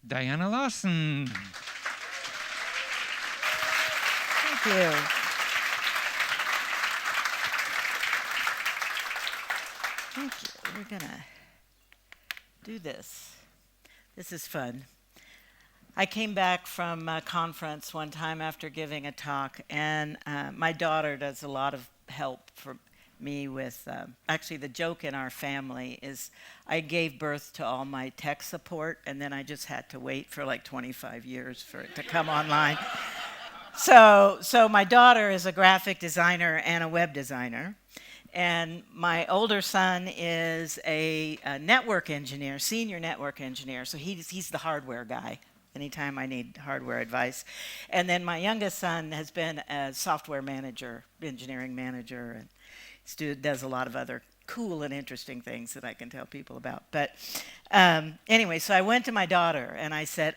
Diana Larsen. Thank you. Thank you. We're going to do this. This is fun. I came back from a conference one time after giving a talk, and my daughter does a lot of help for me with, actually the joke in our family is I gave birth to all my tech support, and then I just had to wait for like 25 years for it to come online. So my daughter is a graphic designer and a web designer. And my older son is a network engineer, senior network engineer. So he's the hardware guy anytime I need hardware advice. And then my youngest son has been a software manager, engineering manager, and does a lot of other cool and interesting things that I can tell people about. But anyway, so I went to my daughter and I said,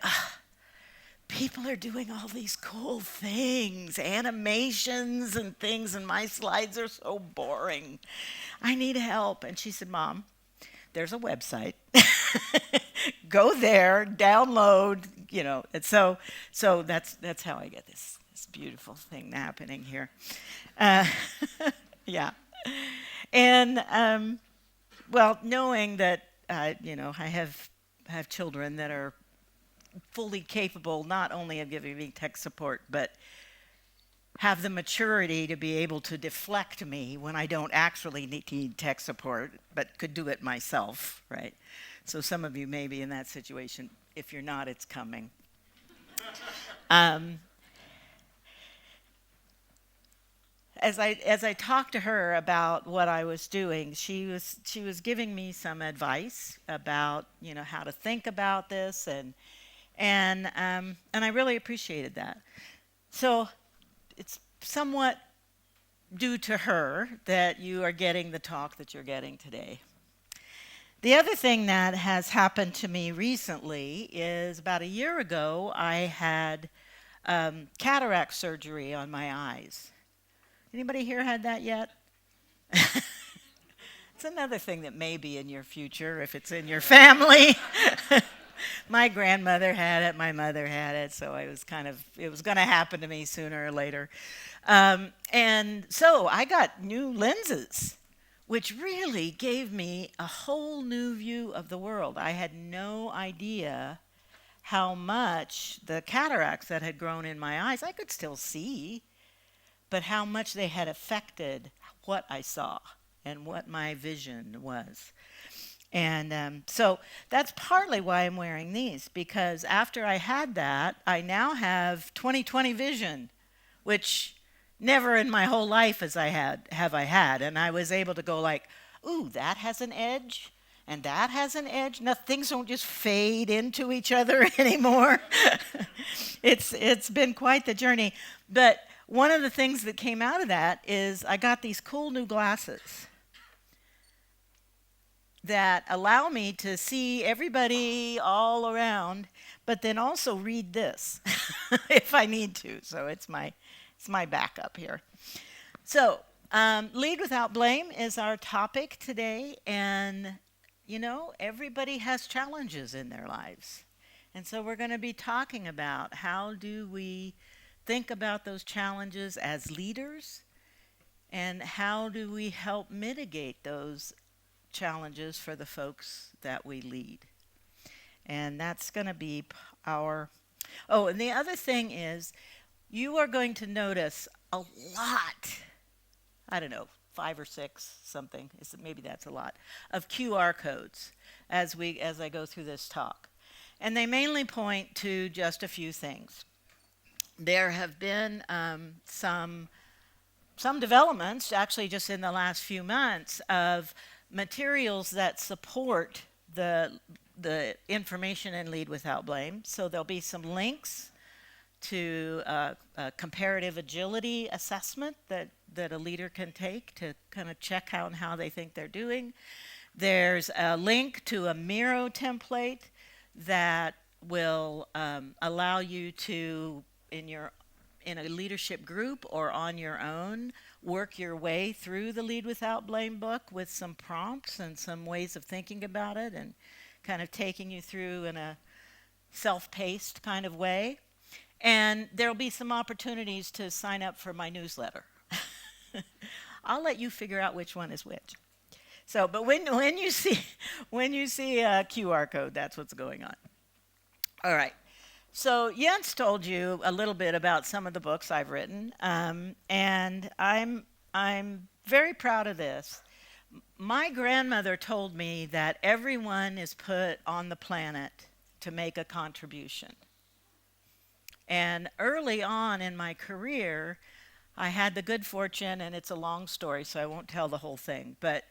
people are doing all these cool things, animations and things, and my slides are so boring. I need help. And she said, Mom, there's a website. Go there, download, And so that's how I get this beautiful thing happening here. Yeah. And, well, knowing that, I have children that are fully capable not only of giving me tech support, but have the maturity to be able to deflect me when I don't actually need tech support, but could do it myself, right? So some of you may be in that situation. If you're not, it's coming. As I talked to her about what I was doing, she was giving me some advice about how to think about this, and I really appreciated that. So it's somewhat due to her that you are getting the talk that you're getting today. The other thing that has happened to me recently is about a year ago, I had cataract surgery on my eyes. Anybody here had that yet? It's another thing that may be in your future if it's in your family. My grandmother had it, my mother had it, so it was going to happen to me sooner or later. And so I got new lenses, which really gave me a whole new view of the world. I had no idea how much the cataracts that had grown in my eyes, I could still see, but how much they had affected what I saw and what my vision was. And so that's partly why I'm wearing these, because after I had that, I now have 20/20 vision, which never in my whole life have I had. And I was able to go like, ooh, that has an edge, and that has an edge. Now, things don't just fade into each other anymore. It's been quite the journey. But one of the things that came out of that is I got these cool new glasses that allow me to see everybody all around, but then also read this if I need to. So it's my backup here. So lead without blame is our topic today, and everybody has challenges in their lives, and so we're going to be talking about how do we think about those challenges as leaders, and how do we help mitigate those challenges for the folks that we lead. And that's going to be our... Oh, and the other thing is, you are going to notice a lot, I don't know, 5 or 6 something, maybe that's a lot, of QR codes as I go through this talk. And they mainly point to just a few things. There have been some developments, actually just in the last few months, of materials that support the information in Lead Without Blame. So there'll be some links to a comparative agility assessment that a leader can take to kind of check how they think they're doing. There's a link to a Miro template that will allow you to, in a leadership group or on your own, work your way through the Lead Without Blame book with some prompts and some ways of thinking about it, and kind of taking you through in a self-paced kind of way. And there'll be some opportunities to sign up for my newsletter. I'll let you figure out which one is which. So, but when you see when you see a QR code, that's what's going on. All right. So Jens told you a little bit about some of the books I've written, and I'm very proud of this. My grandmother told me that everyone is put on the planet to make a contribution. And early on in my career, I had the good fortune, and it's a long story, so I won't tell the whole thing, but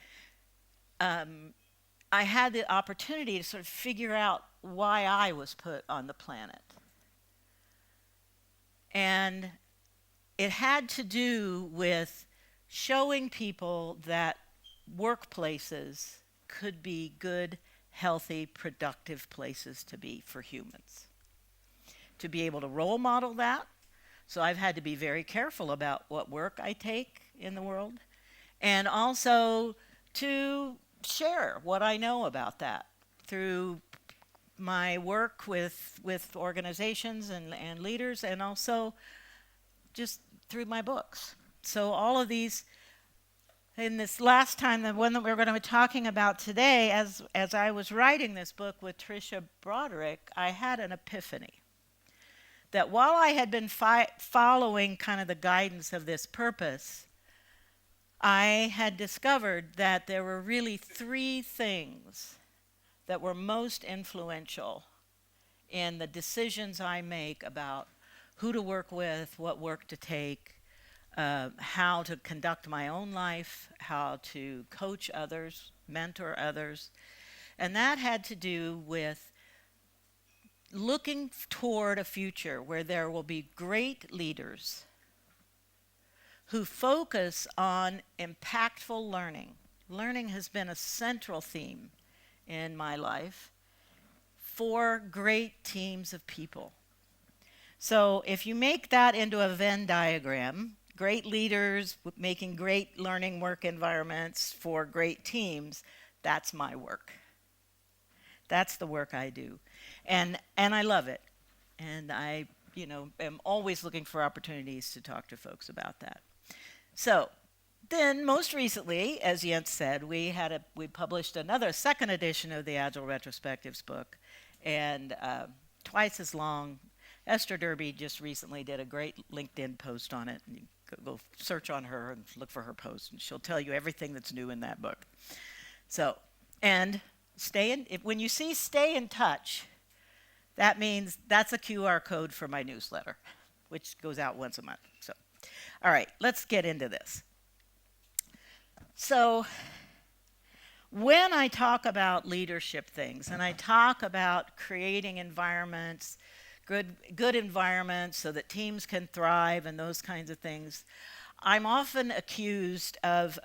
I had the opportunity to sort of figure out why I was put on the planet. And it had to do with showing people that workplaces could be good, healthy, productive places to be for humans. To be able to role model that. So I've had to be very careful about what work I take in the world, and also to share what I know about that through my work with organizations and leaders, and also just through my books. So all of these, in this last time, the one that we're going to be talking about today, as I was writing this book with Tricia Broderick, I had an epiphany. That while I had been following kind of the guidance of this purpose, I had discovered that there were really three things that were most influential in the decisions I make about who to work with, what work to take, how to conduct my own life, how to coach others, mentor others. And that had to do with looking toward a future where there will be great leaders who focus on impactful learning. Learning has been a central theme in my life for great teams of people. So if you make that into a Venn diagram, great leaders making great learning work environments for great teams, that's my work. That's the work I do. And I love it. And I, am always looking for opportunities to talk to folks about that. So then most recently, as Jens said, we published another second edition of the Agile Retrospectives book, and twice as long. Esther Derby just recently did a great LinkedIn post on it. You go search on her and look for her post, and she'll tell you everything that's new in that book. So, and when you see stay in touch, that means that's a QR code for my newsletter, which goes out once a month. So, all right, let's get into this. So, when I talk about leadership things, and I talk about creating environments, good environments so that teams can thrive and those kinds of things, I'm often accused of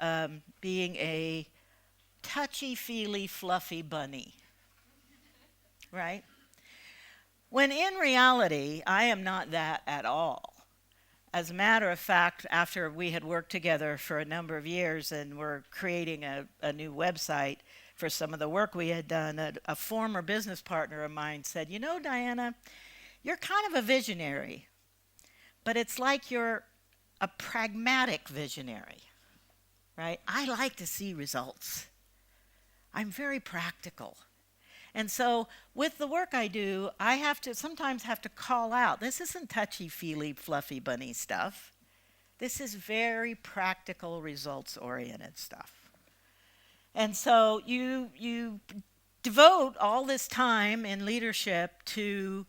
being a touchy-feely, fluffy bunny, right? When in reality, I am not that at all. As a matter of fact, after we had worked together for a number of years and were creating a new website for some of the work we had done, a former business partner of mine said, Diana, you're kind of a visionary, but it's like you're a pragmatic visionary, right? I like to see results. I'm very practical. And so with the work I do, I sometimes have to call out, this isn't touchy-feely, fluffy bunny stuff. This is very practical, results-oriented stuff. And so you devote all this time in leadership to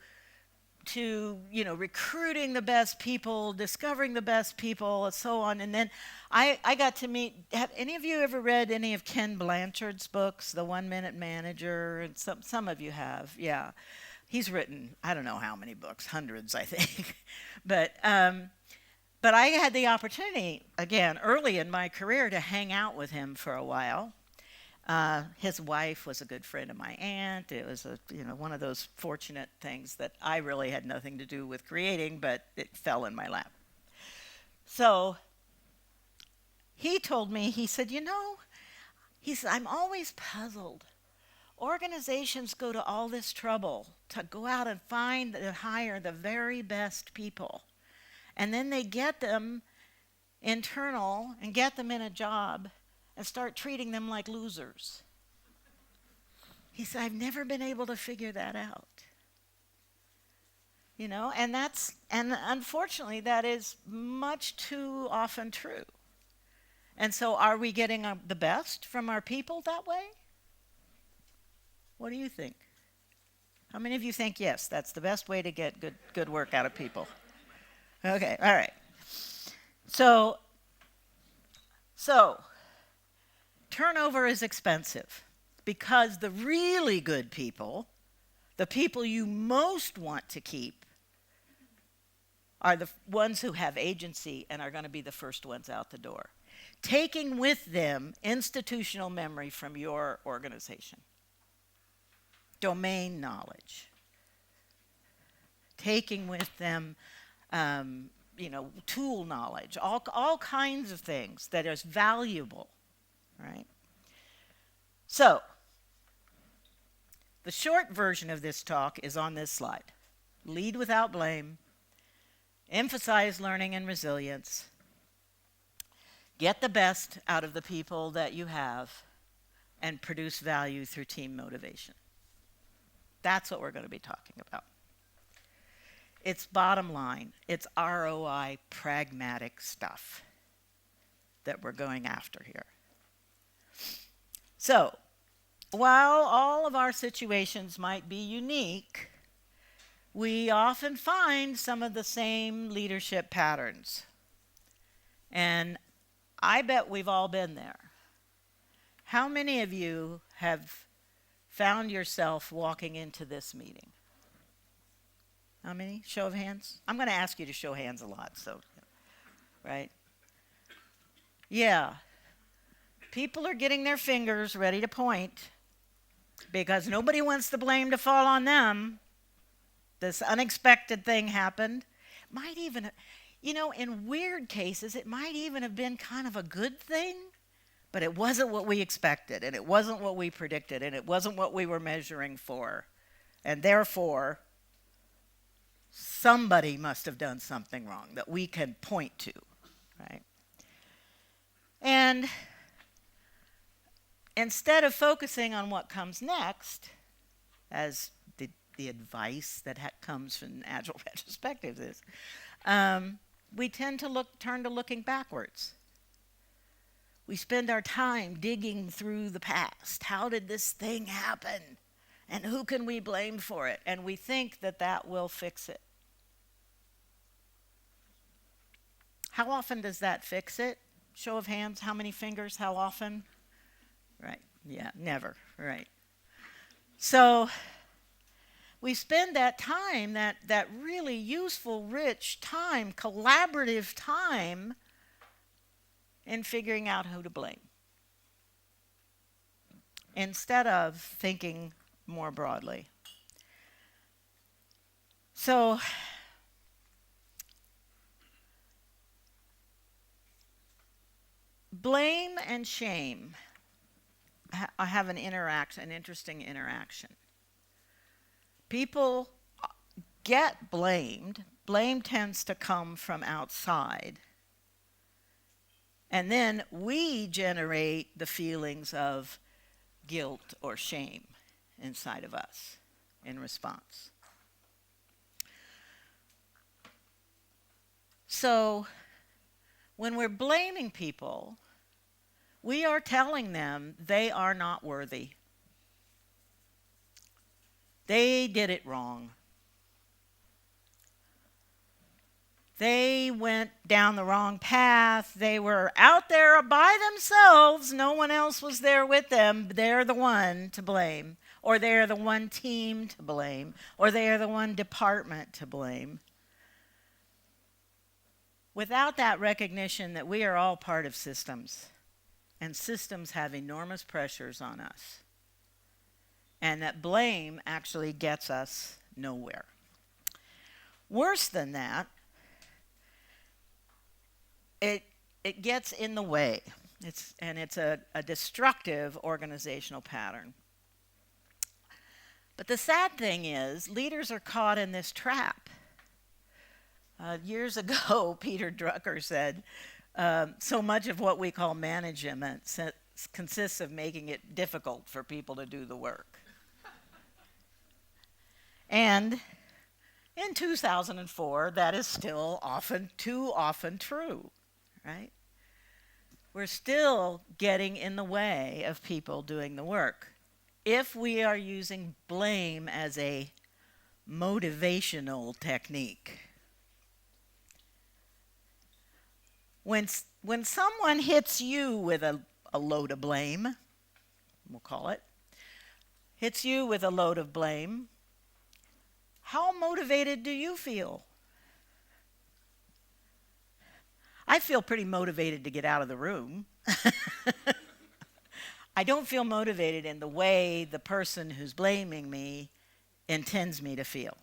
recruiting the best people, discovering the best people, and so on. And then I got to meet, have any of you ever read any of Ken Blanchard's books, The 1 Minute Manager? And some of you have, yeah. He's written, I don't know how many books, hundreds, I think. But I had the opportunity, again, early in my career, to hang out with him for a while. His wife was a good friend of my aunt. It was one of those fortunate things that I really had nothing to do with creating, but it fell in my lap. So he told me, he said, I'm always puzzled Organizations go to all this trouble to go out and find and hire the very best people. And then they get them internal and get them in a job and start treating them like losers. He said, I've never been able to figure that out. You know, and unfortunately that is much too often true. And so are we getting the best from our people that way? What do you think? How many of you think yes, that's the best way to get good work out of people? Okay, all right. So turnover is expensive because the really good people, the people you most want to keep, are the ones who have agency and are going to be the first ones out the door, taking with them institutional memory from your organization, domain knowledge, taking with them tool knowledge, all kinds of things that is valuable, right? So, the short version of this talk is on this slide. Lead without blame, emphasize learning and resilience, get the best out of the people that you have, and produce value through team motivation. That's what we're going to be talking about. It's bottom line. It's ROI pragmatic stuff that we're going after here. So, while all of our situations might be unique, we often find some of the same leadership patterns. And I bet we've all been there. How many of you have found yourself walking into this meeting? How many? Show of hands? I'm going to ask you to show hands a lot, so, right? Yeah. People are getting their fingers ready to point because nobody wants the blame to fall on them. This unexpected thing happened. Might even, in weird cases, it might even have been kind of a good thing, but it wasn't what we expected, and it wasn't what we predicted, and it wasn't what we were measuring for. And therefore, somebody must have done something wrong that we can point to, right? And instead of focusing on what comes next, as the advice that comes from Agile retrospective is, we tend to turn to looking backwards. We spend our time digging through the past. How did this thing happen? And who can we blame for it? And we think that will fix it. How often does that fix it? Show of hands, how many fingers, how often? Right, yeah, never, right. So we spend that time, that really useful, rich time, collaborative time, in figuring out who to blame, instead of thinking more broadly. So blame and shame have an interesting interaction. People get blamed. Blame tends to come from outside. And then we generate the feelings of guilt or shame inside of us in response. So when we're blaming people, we are telling them they are not worthy. They did it wrong. They went down the wrong path. They were out there by themselves. No one else was there with them. They're the one to blame. Or they're the one team to blame. Or they're the one department to blame. Without that recognition that we are all part of systems. And systems have enormous pressures on us. And that blame actually gets us nowhere. Worse than that, it gets in the way. It's a destructive organizational pattern. But the sad thing is, leaders are caught in this trap. Years ago, Peter Drucker said, so much of what we call management consists of making it difficult for people to do the work. And in 2004, that is still too often true, right? We're still getting in the way of people doing the work. If we are using blame as a motivational technique. When someone hits you with a load of blame, we'll call it, hits you with a load of blame, how motivated do you feel? I feel pretty motivated to get out of the room. I don't feel motivated in the way the person who's blaming me intends me to feel.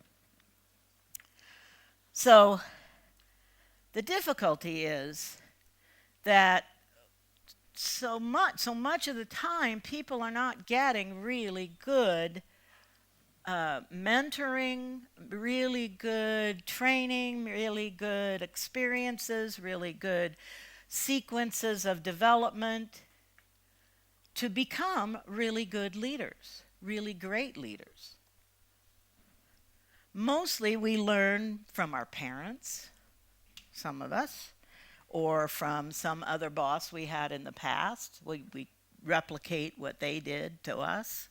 So the difficulty is that so much of the time people are not getting really good mentoring, really good training, really good experiences, really good sequences of development to become really good leaders, really great leaders. Mostly we learn from our parents, some of us, or from some other boss we had in the past. We replicate what they did to us.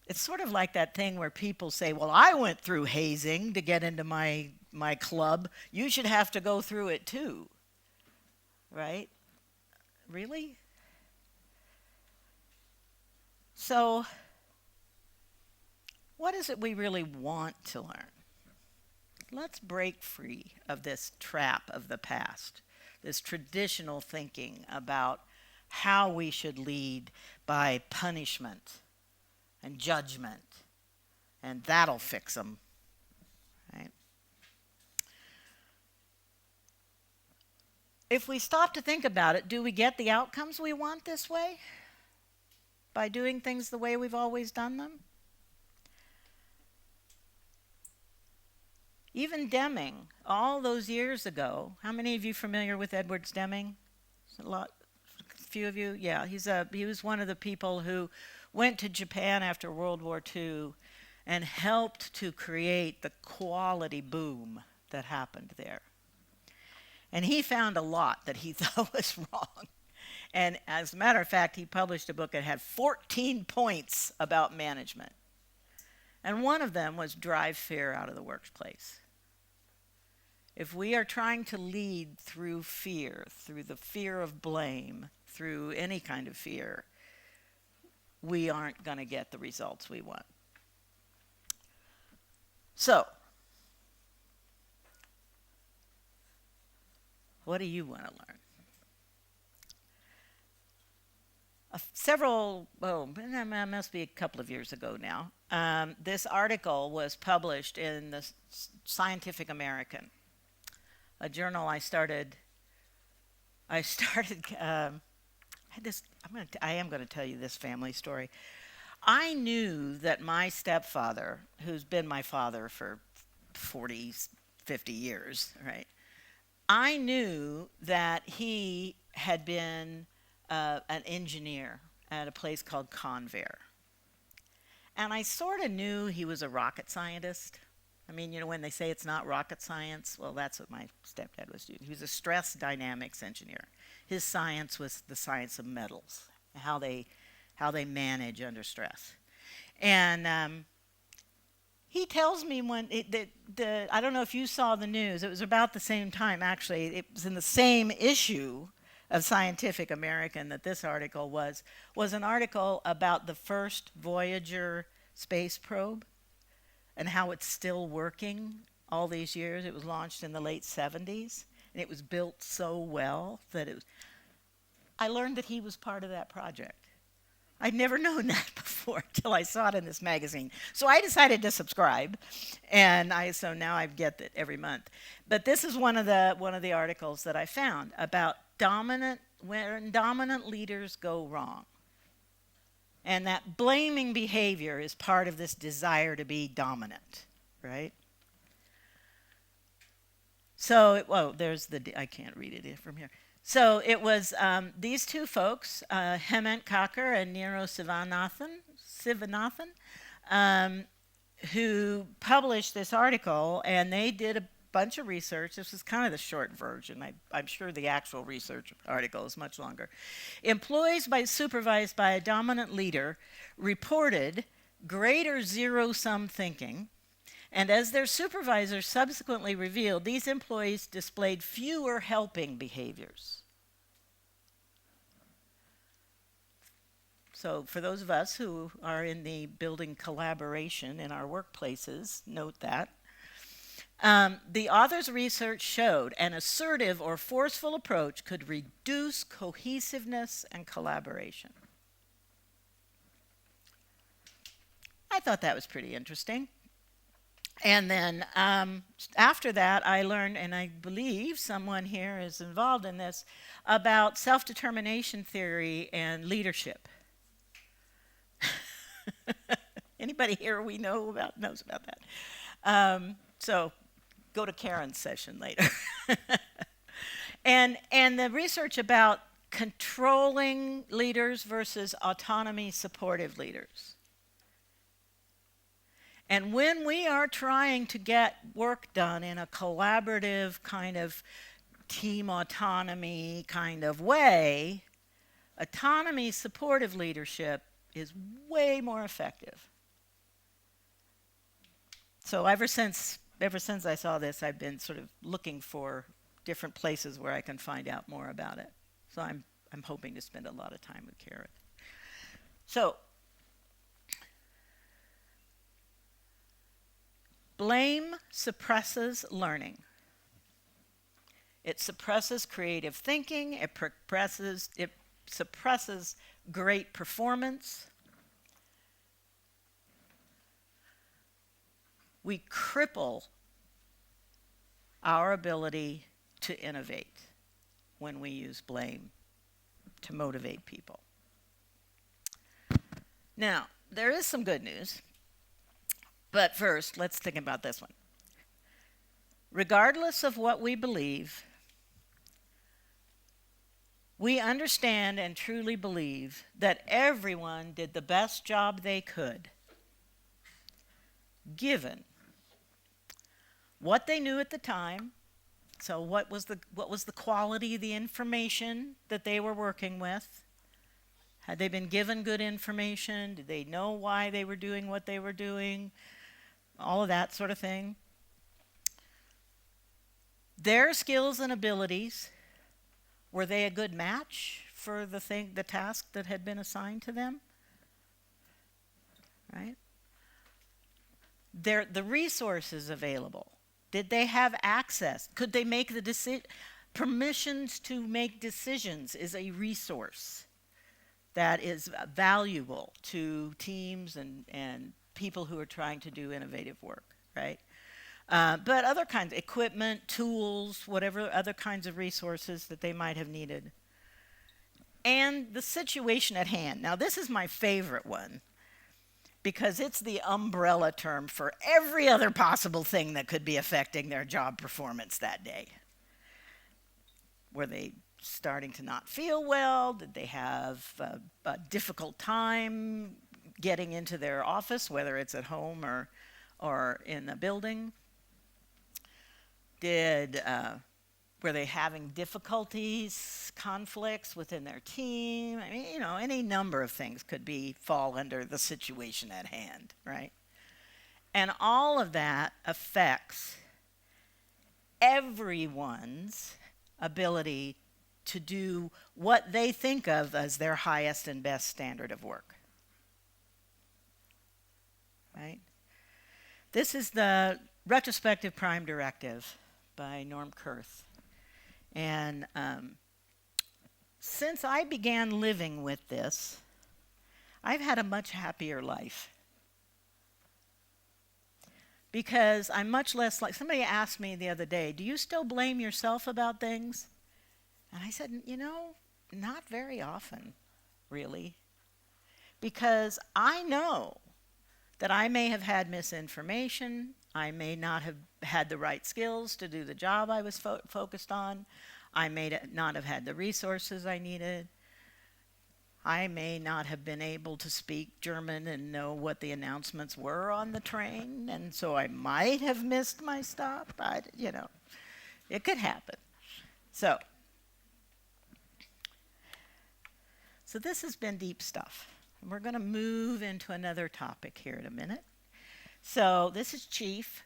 It's sort of like that thing where people say, well, I went through hazing to get into my club. You should have to go through it too. Right? Really? So, what is it we really want to learn? Let's break free of this trap of the past, this traditional thinking about how we should lead by punishment and judgment, and that'll fix them, right? If we stop to think about it, do we get the outcomes we want this way? By doing things the way we've always done them? Even Deming, all those years ago, how many of you familiar with Edwards Deming? A few of you? Yeah, he was one of the people who went to Japan after World War II and helped to create the quality boom that happened there. And he found a lot that he thought was wrong. And as a matter of fact, he published a book that had 14 points about management. And one of them was drive fear out of the workplace. If we are trying to lead through fear, through the fear of blame, through any kind of fear, we aren't going to get the results we want. So, what do you want to learn? It must be a couple of years ago now, this article was published in the Scientific American, a journal I am going to tell you this family story. I knew that my stepfather, who's been my father for 40, 50 years, right? I knew that he had been an engineer at a place called Convair. And I sort of knew he was a rocket scientist. I mean, you know, when they say it's not rocket science, well, that's what my stepdad was doing. He was a stress dynamics engineer. His science was the science of metals, how they manage under stress. And he tells me I don't know if you saw the news. It was about the same time, actually. It was in the same issue of Scientific American that this article was an article about the first Voyager space probe and how it's still working all these years. It was launched in the late 70s, and it was built so well that I learned that he was part of that project. I'd never known that before until I saw it in this magazine. So I decided to subscribe, and so now I get it every month. But this is one of the articles that I found about when dominant leaders go wrong. And that blaming behavior is part of this desire to be dominant, right? So, there's I can't read it from here. So it was these two folks, Hemant Kakar and Niro Sivanathan, um, who published this article, and they did a bunch of research. This is kind of the short version. I'm sure the actual research article is much longer. Employees supervised by a dominant leader reported greater zero-sum thinking, and as their supervisors subsequently revealed, these employees displayed fewer helping behaviors. So for those of us who are in the building collaboration in our workplaces, note that. The author's research showed an assertive or forceful approach could reduce cohesiveness and collaboration. I thought that was pretty interesting. And then after that, I learned, and I believe someone here is involved in this, about self-determination theory and leadership. Anybody here we know about knows about that. So go to Karen's session later. and the research about controlling leaders versus autonomy supportive leaders. And when we are trying to get work done in a collaborative kind of team autonomy kind of way, autonomy supportive leadership is way more effective. So ever since I saw this, I've been sort of looking for different places where I can find out more about it. So I'm hoping to spend a lot of time with Karen. So blame suppresses learning. It suppresses creative thinking. It suppresses great performance. We cripple our ability to innovate when we use blame to motivate people. Now, there is some good news. But first, let's think about this one. Regardless of what we believe, we understand and truly believe that everyone did the best job they could, given what they knew at the time. So what was the quality of the information that they were working with? Had they been given good information? Did they know why they were doing what they were doing? All of that sort of thing. Their skills and abilities, were they a good match for the task that had been assigned to them? Right? The resources available. Did they have access? Could they make the decision? Permissions to make decisions is a resource that is valuable to teams and people who are trying to do innovative work, right? But other kinds of equipment, tools, whatever other kinds of resources that they might have needed. And the situation at hand. Now, this is my favorite one because it's the umbrella term for every other possible thing that could be affecting their job performance that day. Were they starting to not feel well? Did they have a difficult time getting into their office, whether it's at home or in a building? Were they having difficulties, conflicts within their team? I mean, any number of things could fall under the situation at hand, right? And all of that affects everyone's ability to do what they think of as their highest and best standard of work. Right? This is the Retrospective Prime Directive by Norm Kurth. And since I began living with this, I've had a much happier life. Because I'm much less like, somebody asked me the other day, do you still blame yourself about things? And I said, not very often, really. because I know that I may have had misinformation. I may not have had the right skills to do the job I was focused on. I may not have had the resources I needed. I may not have been able to speak German and know what the announcements were on the train, and so I might have missed my stop. It could happen. So this has been deep stuff. We're going to move into another topic here in a minute. So this is Chief,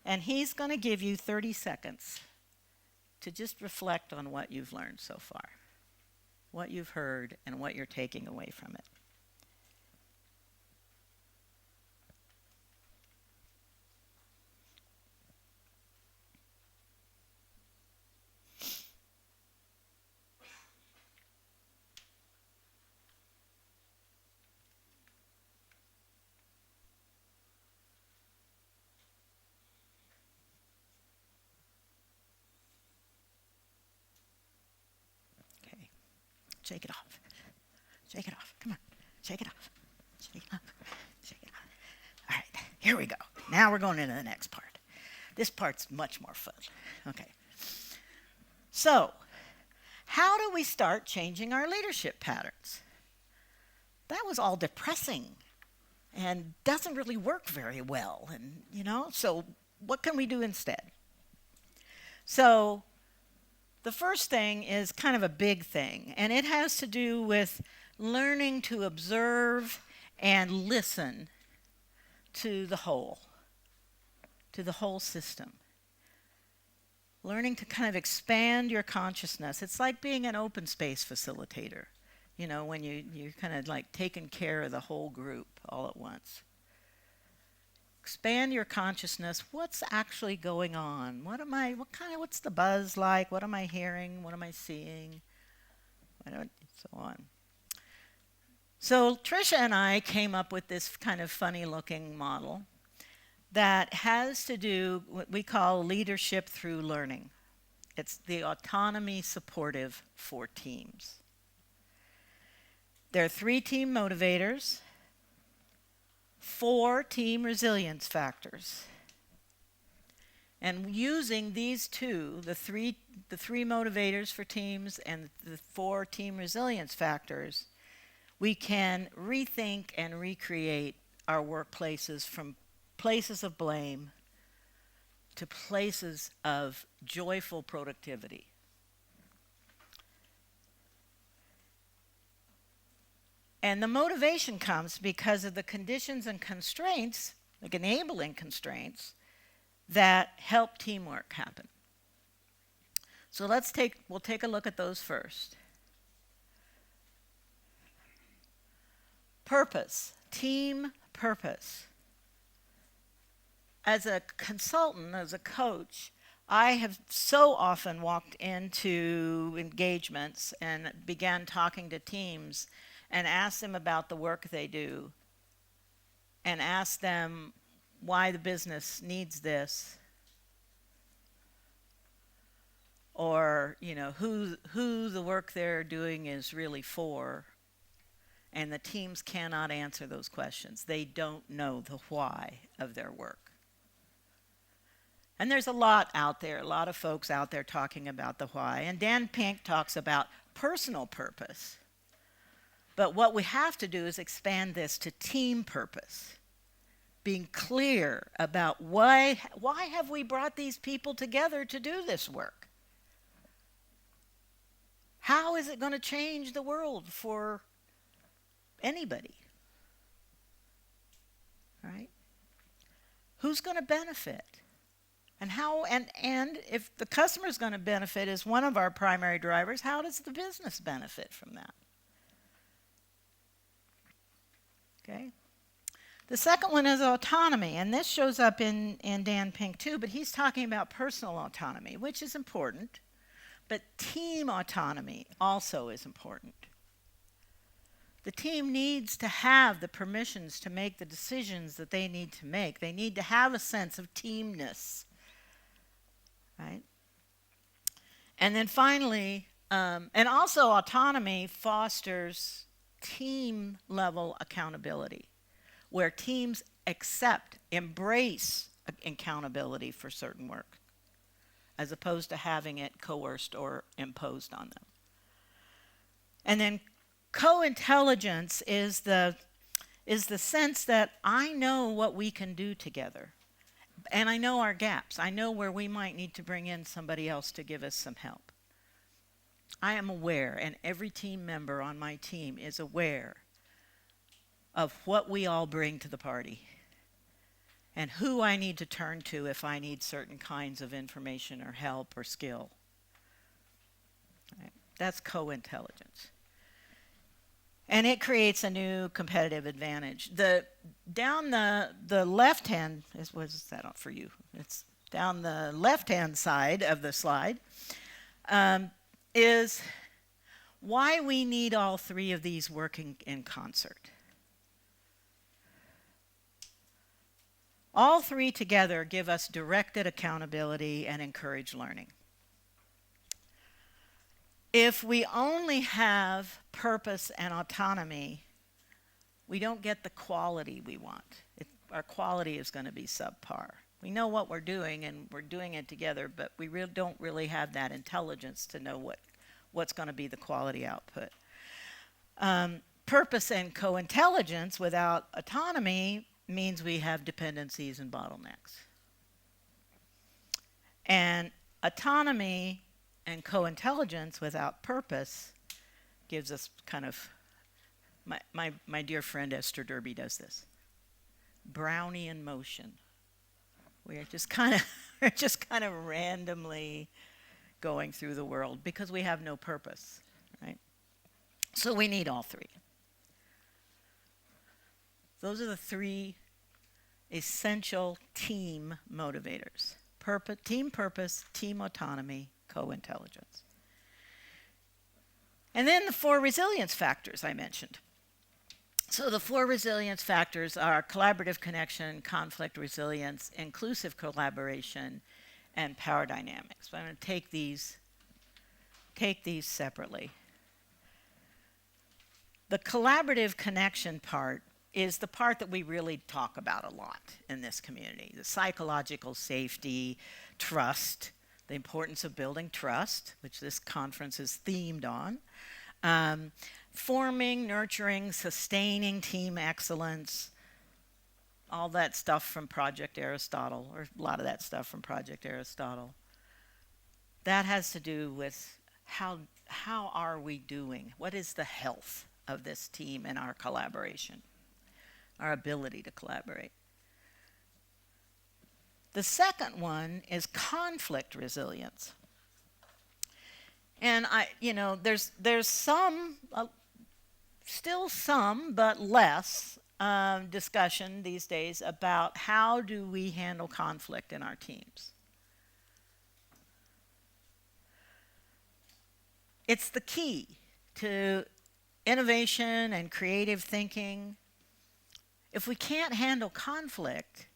and he's going to give you 30 seconds to just reflect on what you've learned so far, what you've heard, and what you're taking away from it. Okay, shake it off. Shake it off. Come on, shake it off. Shake it off. Shake it off. All right, here we go. Now we're going into the next part. This part's much more fun. Okay. So, how do we start changing our leadership patterns? That was all depressing and doesn't really work very well. And, so what can we do instead? So, the first thing is kind of a big thing, and it has to do with learning to observe and listen to the whole system. Learning to kind of expand your consciousness. It's like being an open space facilitator, when you're kind of like taking care of the whole group all at once. Expand your consciousness. What's actually going on? What's the buzz like? What am I hearing? What am I seeing? So on. So Tricia and I came up with this kind of funny looking model that has to do what we call leadership through learning. It's the autonomy supportive for teams. There are 3 team motivators, 4 team resilience factors. And using these 2, the three motivators for teams and the 4 team resilience factors, we can rethink and recreate our workplaces from places of blame to places of joyful productivity. And the motivation comes because of the conditions and constraints, like enabling constraints, that help teamwork happen. So we'll take a look at those first. Purpose, team purpose. As a consultant, as a coach, I have so often walked into engagements and began talking to teams and asked them about the work they do and asked them why the business needs this, or who the work they're doing is really for. And the teams cannot answer those questions. They don't know the why of their work. And there's a lot out there, a lot of folks out there talking about the why. And Dan Pink talks about personal purpose. But what we have to do is expand this to team purpose. Being clear about why have we brought these people together to do this work? How is it going to change the world for anybody? Right? Who's going to benefit? And how, and if the customer is going to benefit as one of our primary drivers, how does the business benefit from that? Okay. The second one is autonomy, and this shows up in Dan Pink too, but he's talking about personal autonomy, which is important, but team autonomy also is important. The team needs to have the permissions to make the decisions that they need to make. They need to have a sense of teamness. Right? And then finally, and also autonomy fosters team level accountability, where teams embrace accountability for certain work, as opposed to having it coerced or imposed on them. And then co-intelligence is the sense that I know what we can do together. And I know our gaps. I know where we might need to bring in somebody else to give us some help. I am aware, and every team member on my team is aware of what we all bring to the party and who I need to turn to if I need certain kinds of information or help or skill. Right? That's co-intelligence. And it creates a new competitive advantage. Down the left-hand, was that on for you? It's down the left-hand side of the slide, is why we need all three of these working in concert. All three together give us directed accountability and encourage learning. If we only have purpose and autonomy, we don't get the quality we want. Our quality is going to be subpar. We know what we're doing, and we're doing it together, but we don't really have that intelligence to know what's going to be the quality output. Purpose and co-intelligence without autonomy means we have dependencies and bottlenecks. And autonomy and co-intelligence without purpose gives us kind of, my dear friend Esther Derby does this, Brownian motion. We're just kind of randomly going through the world because we have no purpose, right? So we need all three. Those are the three essential team motivators. Team purpose, team autonomy, co-intelligence. And then the 4 resilience factors I mentioned. So the 4 resilience factors are collaborative connection, conflict resilience, inclusive collaboration, and power dynamics. So I'm going to take these separately. The collaborative connection part is the part that we really talk about a lot in this community. The psychological safety, trust, the importance of building trust, which this conference is themed on. Forming, nurturing, sustaining team excellence, all that stuff from Project Aristotle, or a lot of that stuff from Project Aristotle. That has to do with how are we doing? What is the health of this team and our collaboration, our ability to collaborate? The second one is conflict resilience. And there's some, still some, but less discussion these days about how do we handle conflict in our teams. It's the key to innovation and creative thinking. If we can't handle conflict,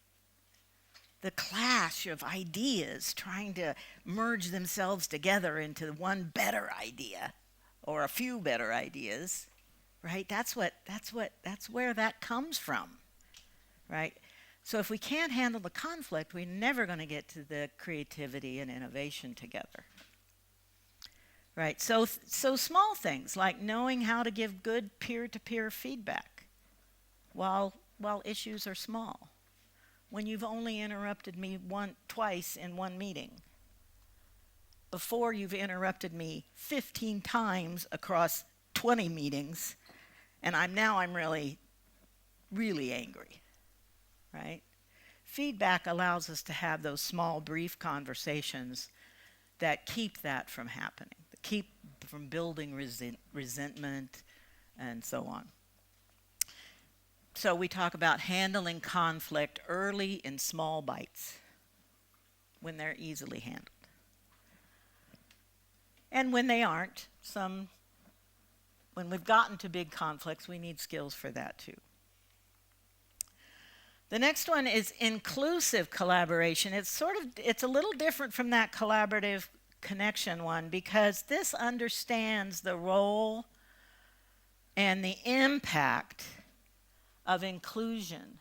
the clash of ideas trying to merge themselves together into one better idea or a few better ideas, right? That's where that comes from, right? So if we can't handle the conflict, we're never going to get to the creativity and innovation together, right? So small things like knowing how to give good peer-to-peer feedback while issues are small. When you've only interrupted me twice in one meeting, before you've interrupted me 15 times across 20 meetings, and I'm really, really angry, right? Feedback allows us to have those small, brief conversations that keep that from happening, that keep from building resentment and so on. So we talk about handling conflict early in small bites when they're easily handled. And when they aren't, when we've gotten to big conflicts, we need skills for that too. The next one is inclusive collaboration. It's a little different from that collaborative connection one because this understands the role and the impact of inclusion,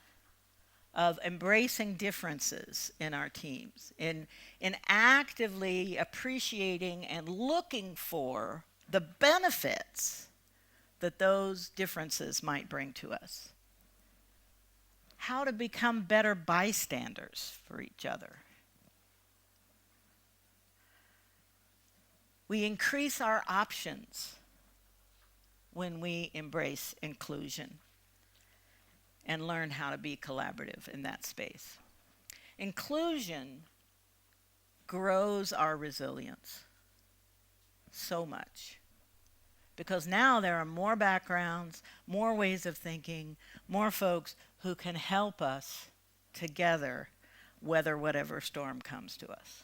of embracing differences in our teams, in actively appreciating and looking for the benefits that those differences might bring to us. How to become better bystanders for each other. We increase our options when we embrace inclusion and learn how to be collaborative in that space. Inclusion grows our resilience so much because now there are more backgrounds, more ways of thinking, more folks who can help us together weather whatever storm comes to us.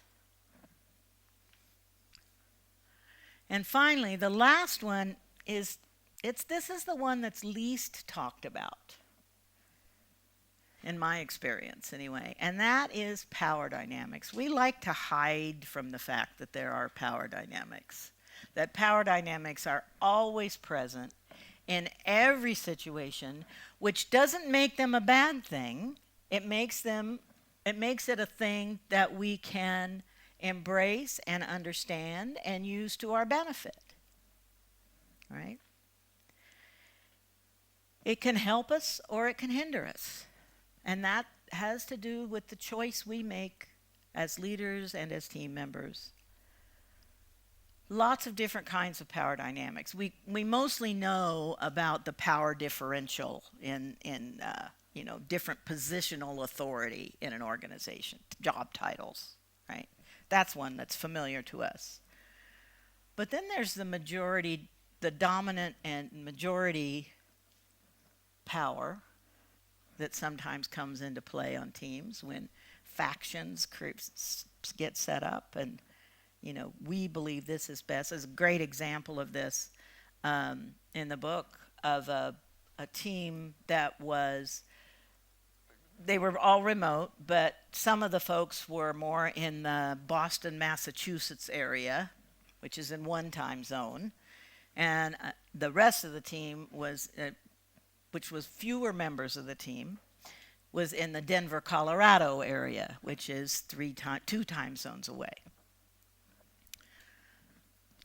And finally, the last one is, this is the one that's least talked about, in my experience anyway, and that is power dynamics. We like to hide from the fact that there are power dynamics, that power dynamics are always present in every situation, which doesn't make them a bad thing. It makes it a thing that we can embrace and understand and use to our benefit. Right? It can help us or it can hinder us. And that has to do with the choice we make as leaders and as team members. Lots of different kinds of power dynamics. We mostly know about the power differential in different positional authority in an organization, job titles, right? That's one that's familiar to us. But then there's the majority, the dominant and majority power that sometimes comes into play on teams when factions get set up and we believe this is best. There's a great example of this in the book of a team that they were all remote, but some of the folks were more in the Boston, Massachusetts area, which is in one time zone, and the rest of the team was, which was fewer members of the team, was in the Denver, Colorado area, which is 2 time zones away.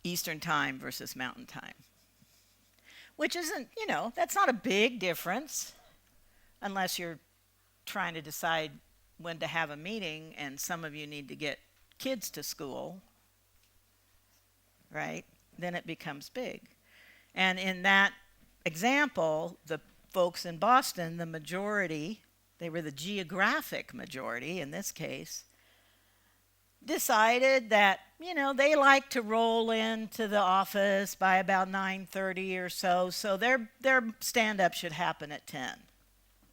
Eastern time versus mountain time, which isn't, that's not a big difference unless you're trying to decide when to have a meeting and some of you need to get kids to school, right? Then it becomes big. And in that example, the folks in Boston, the majority, they were the geographic majority in this case, decided that, they like to roll into the office by about 9:30 or so their stand-up should happen at 10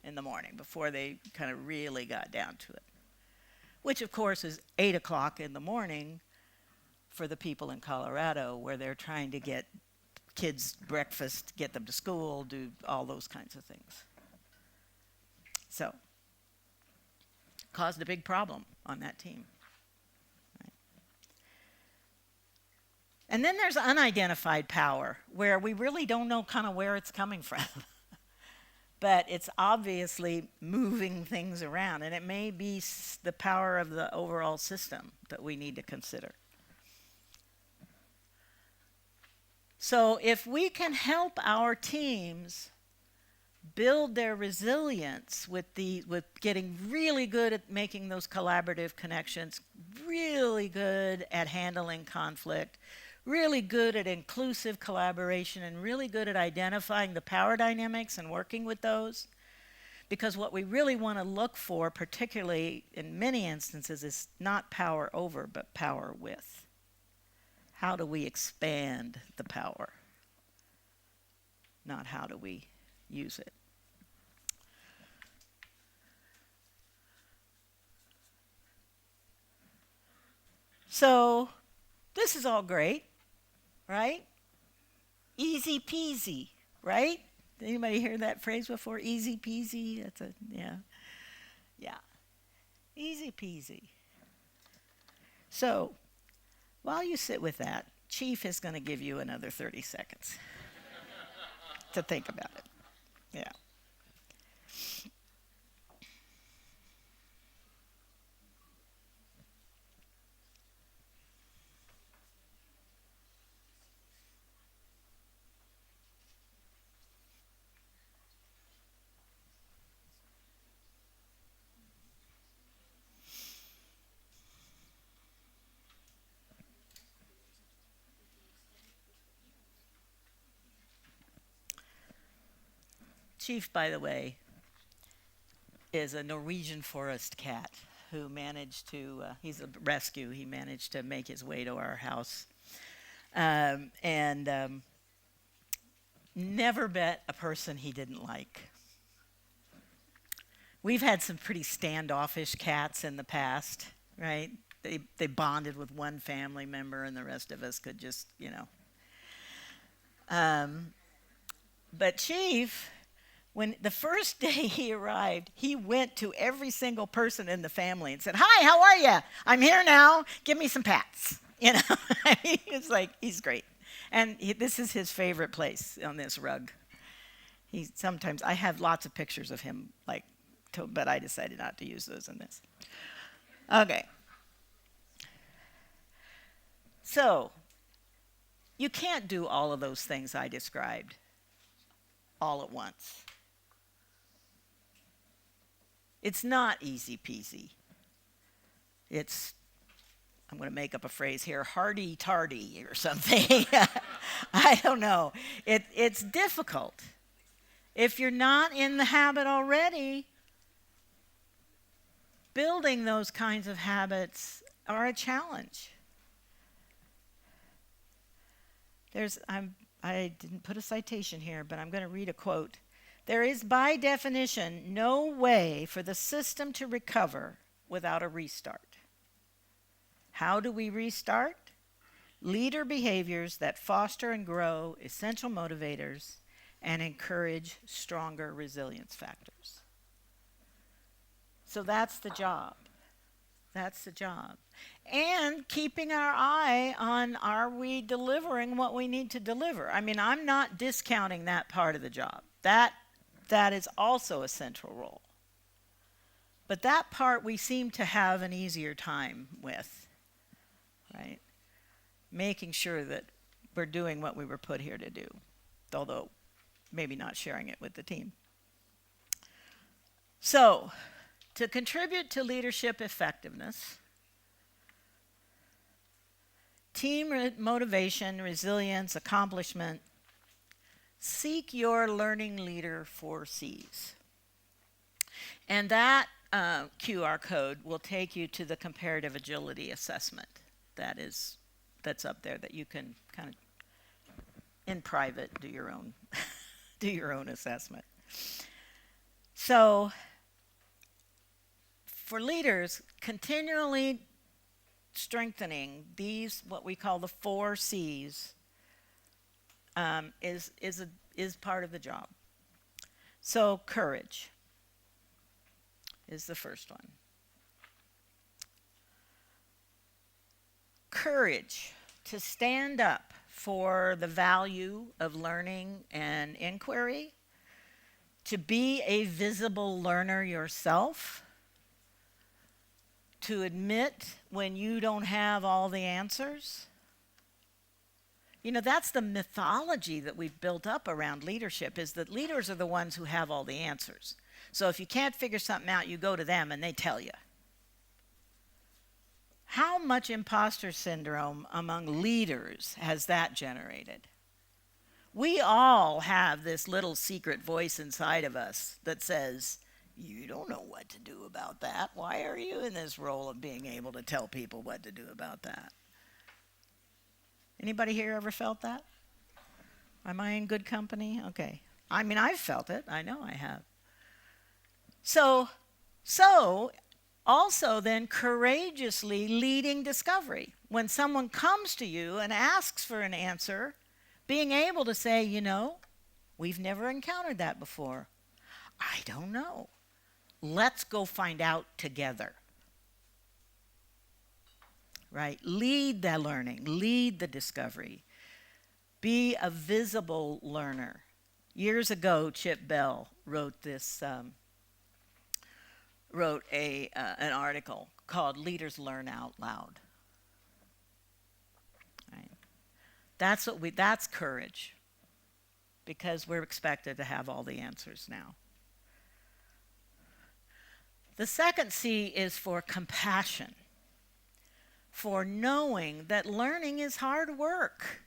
in the morning before they kind of really got down to it, which of course is 8 o'clock in the morning for the people in Colorado where they're trying to get kids breakfast, get them to school, do all those kinds of things. So, caused a big problem on that team. And then there's unidentified power, where we really don't know kind of where it's coming from. But it's obviously moving things around, and it may be the power of the overall system that we need to consider. So if we can help our teams build their resilience with getting really good at making those collaborative connections, really good at handling conflict, really good at inclusive collaboration, and really good at identifying the power dynamics and working with those. Because what we really want to look for, particularly in many instances, is not power over, but power with. How do we expand the power? Not how do we use it. So, this is all great. Right? Easy peasy, right? Anybody hear that phrase before? Easy peasy? Yeah. Easy peasy. So, while you sit with that, Chief is going to give you another 30 seconds. to think about it. Yeah. Chief, by the way, is a Norwegian forest cat who managed to, he's a rescue, he managed to make his way to our house. And never met a person he didn't like. We've had some pretty standoffish cats in the past, right? They bonded with one family member and the rest of us could just, Um, but Chief, when the first day he arrived, he went to every single person in the family and said, "Hi, how are you? I'm here now. Give me some pats." It's like, he's great. And this is his favorite place on this rug. Sometimes I have lots of pictures of him, but I decided not to use those in this. Okay. So, you can't do all of those things I described all at once. It's not easy peasy. I'm going to make up a phrase here, hardy tardy or something. I don't know. It's difficult. If you're not in the habit already, building those kinds of habits are a challenge. I didn't put a citation here, but I'm going to read a quote. "There is by definition no way for the system to recover without a restart. How do we restart? Leader behaviors that foster and grow essential motivators and encourage stronger resilience factors." So that's the job. That's the job. And keeping our eye on, are we delivering what we need to deliver? I mean, I'm not discounting that part of the job. That is also a central role. But that part we seem to have an easier time with, right? Making sure that we're doing what we were put here to do, although maybe not sharing it with the team. So, to contribute to leadership effectiveness, team motivation, resilience, accomplishment, seek your learning leader 4Cs. And that QR code will take you to the comparative agility assessment that's up there that you can kind of in private do your own do your own assessment. So for leaders, continually strengthening these, what we call the 4Cs, is part of the job. So courage is the first one. Courage to stand up for the value of learning and inquiry, to be a visible learner yourself, to admit when you don't have all the answers. That's the mythology that we've built up around leadership, is that leaders are the ones who have all the answers. So if you can't figure something out, you go to them and they tell you. How much imposter syndrome among leaders has that generated? We all have this little secret voice inside of us that says, "You don't know what to do about that. Why are you in this role of being able to tell people what to do about that?" Anybody here ever felt that? Am I in good company? Okay. I mean, I've felt it. I know I have. So also then courageously leading discovery. When someone comes to you and asks for an answer, being able to say, we've never encountered that before. I don't know. Let's go find out together. Right? Lead the learning, lead the discovery. Be a visible learner. Years ago, Chip Bell wrote an article called "Leaders Learn Out Loud." Right? That's courage, because we're expected to have all the answers now. The second C is for compassion, for knowing that learning is hard work.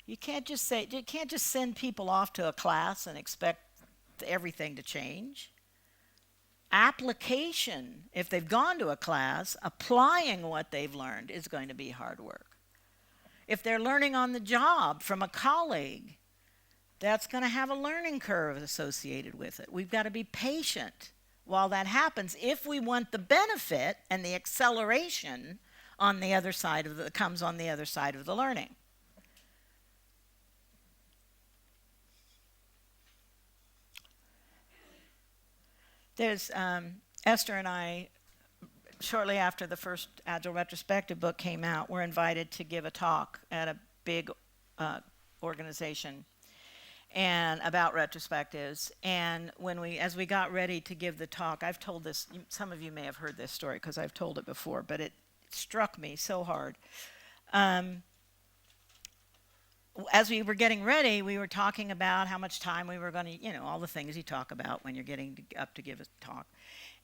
You can't just send people off to a class and expect everything to change. Application, if they've gone to a class, applying what they've learned is going to be hard work. If they're learning on the job from a colleague, that's going to have a learning curve associated with it. We've got to be patient while that happens if we want the benefit and the acceleration on the other side of the comes on the other side of the learning. There's Esther and I, shortly after the first Agile Retrospective book came out, were invited to give a talk at a big organization and about retrospectives. And as we got ready to give the talk, I've told this, some of you may have heard this story because I've told it before, but it struck me so hard. As we were getting ready, we were talking about how much time we were going to, all the things you talk about when you're getting up to give a talk.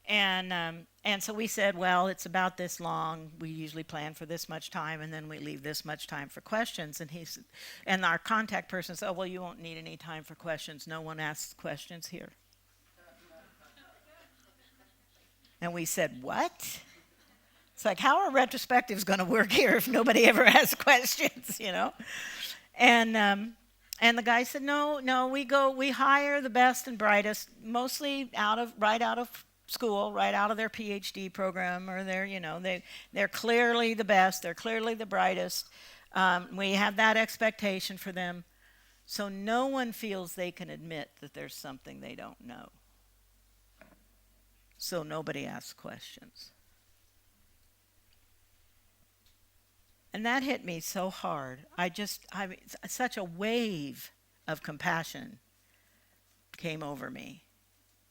And so we said, well, it's about this long. We usually plan for this much time, and then we leave this much time for questions. And our contact person said, oh, well, you won't need any time for questions. No one asks questions here. And we said, what? It's like, how are retrospectives going to work here if nobody ever asks questions, And the guy said, no, we hire the best and brightest, mostly right out of school, right out of their PhD program, or they're clearly the best, they're clearly the brightest. We have that expectation for them, so no one feels they can admit that there's something they don't know. So nobody asks questions. And that hit me so hard. Such a wave of compassion came over me.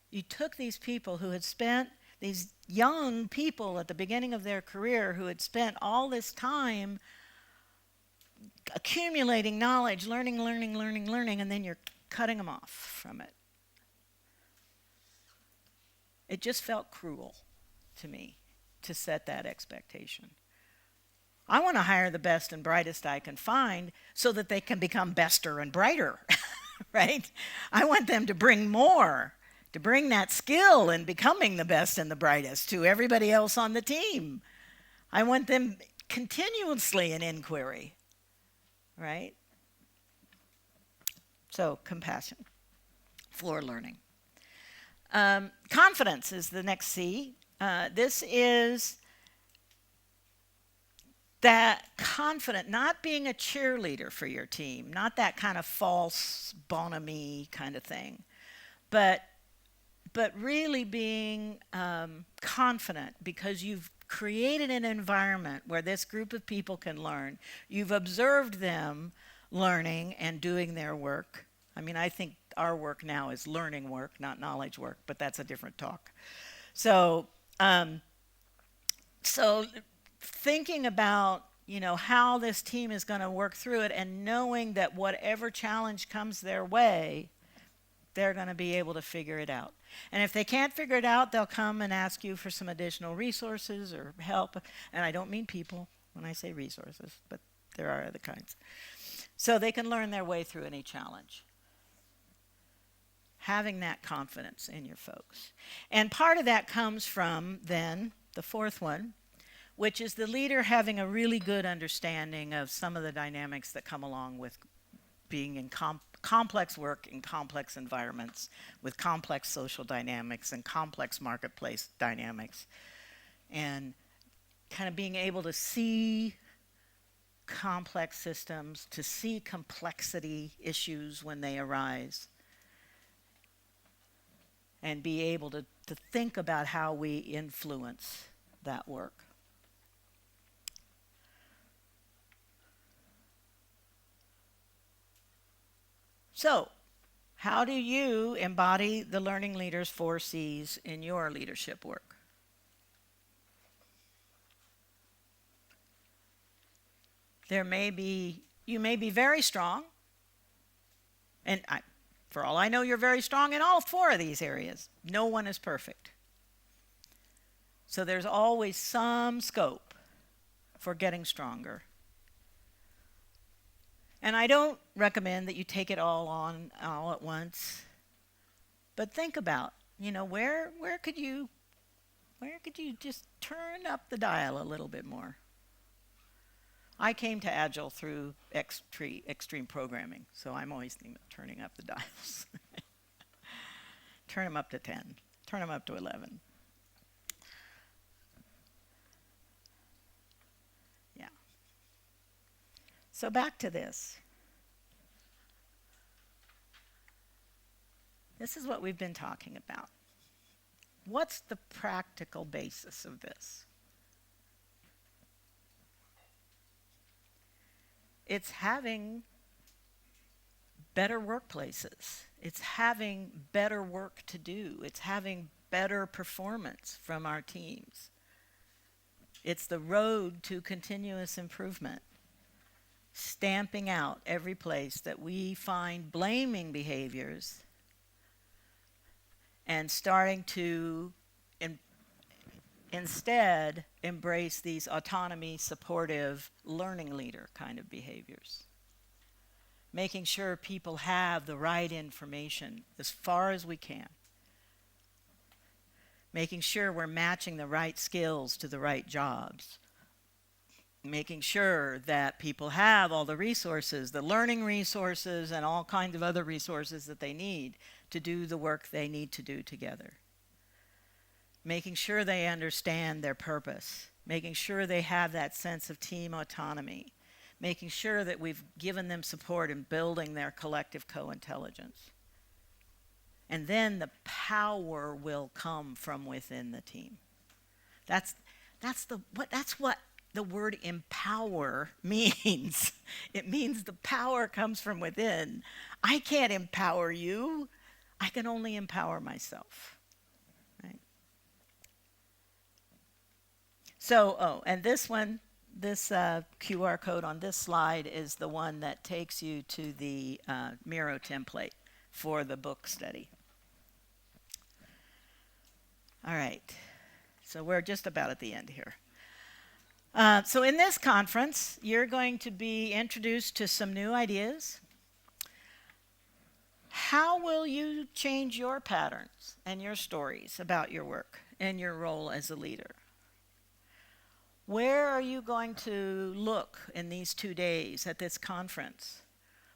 You took these people who had spent, these young people at the beginning of their career who had spent all this time accumulating knowledge, learning, and then you're cutting them off from it. It just felt cruel to me to set that expectation. I want to hire the best and brightest I can find so that they can become bester and brighter, right? I want them to bring more, to bring that skill in becoming the best and the brightest to everybody else on the team. I want them continuously in inquiry, right? So compassion for learning. Confidence is the next C. This is that confident, not being a cheerleader for your team, not that kind of false bonhomie kind of thing, but really being confident because you've created an environment where this group of people can learn. You've observed them learning and doing their work. I mean, I think our work now is learning work, not knowledge work, but that's a different talk. So thinking about, how this team is going to work through it and knowing that whatever challenge comes their way, they're going to be able to figure it out. And if they can't figure it out, they'll come and ask you for some additional resources or help. And I don't mean people when I say resources, but there are other kinds. So they can learn their way through any challenge. Having that confidence in your folks. And part of that comes from, then, the fourth one, which is the leader having a really good understanding of some of the dynamics that come along with being in complex work in complex environments with complex social dynamics and complex marketplace dynamics, and kind of being able to see complex systems, to see complexity issues when they arise, and be able to think about how we influence that work. So, How do you embody the learning leader's 4 C's in your leadership work? You may be very strong, and for all I know, you're very strong in all 4 of these areas. No one is perfect. So there's always some scope for getting stronger. And I don't recommend that you take it all on all at once. But think about, where could you just turn up the dial a little bit more? I came to Agile through extreme programming, so I'm always thinking of turning up the dials. Turn them up to 10, turn them up to 11. Yeah. So back to this. This is what we've been talking about. What's the practical basis of this? It's having better workplaces. It's having better work to do. It's having better performance from our teams. It's the road to continuous improvement. Stamping out every place that we find blaming behaviors and starting to instead embrace these autonomy, supportive, learning leader kind of behaviors. Making sure people have the right information as far as we can. Making sure we're matching the right skills to the right jobs. Making sure that people have all the resources, the learning resources and all kinds of other resources that they need to do the work they need to do together. Making sure they understand their purpose, making sure they have that sense of team autonomy, making sure that we've given them support in building their collective co-intelligence. And then the power will come from within the team. That's what the word empower means. It means the power comes from within. I can't empower you. I can only empower myself. So, and this QR code on this slide is the one that takes you to the Miro template for the book study. All right, so we're just about at the end here. So in this conference, you're going to be introduced to some new ideas. How will you change your patterns and your stories about your work and your role as a leader? Where are you going to look in these 2 days at this conference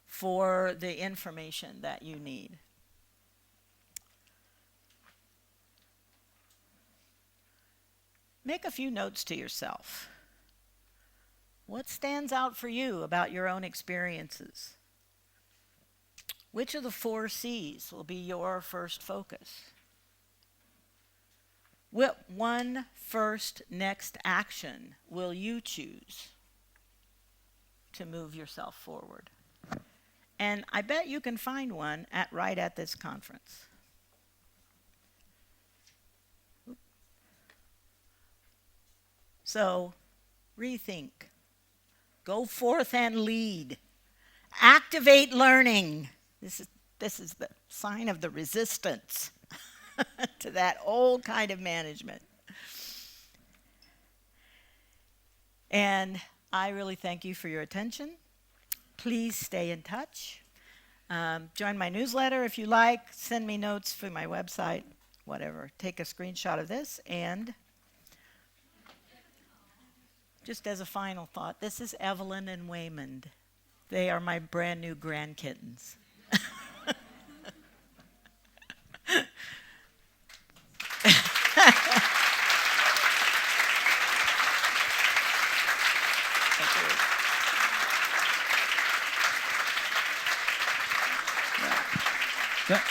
for the information that you need? Make a few notes to yourself. What stands out for you about your own experiences? Which of the 4 C's will be your first focus? What one first next action will you choose to move yourself forward? And I bet you can find one right at this conference. So, rethink. Go forth and lead. Activate learning. This is the sign of the resistance to that old kind of management. And I really thank you for your attention. Please stay in touch. Join my newsletter if you like. Send me notes for my website, whatever. Take a screenshot of this. And just as a final thought, this is Evelyn and Waymond. They are my brand new grandkittens. Yeah.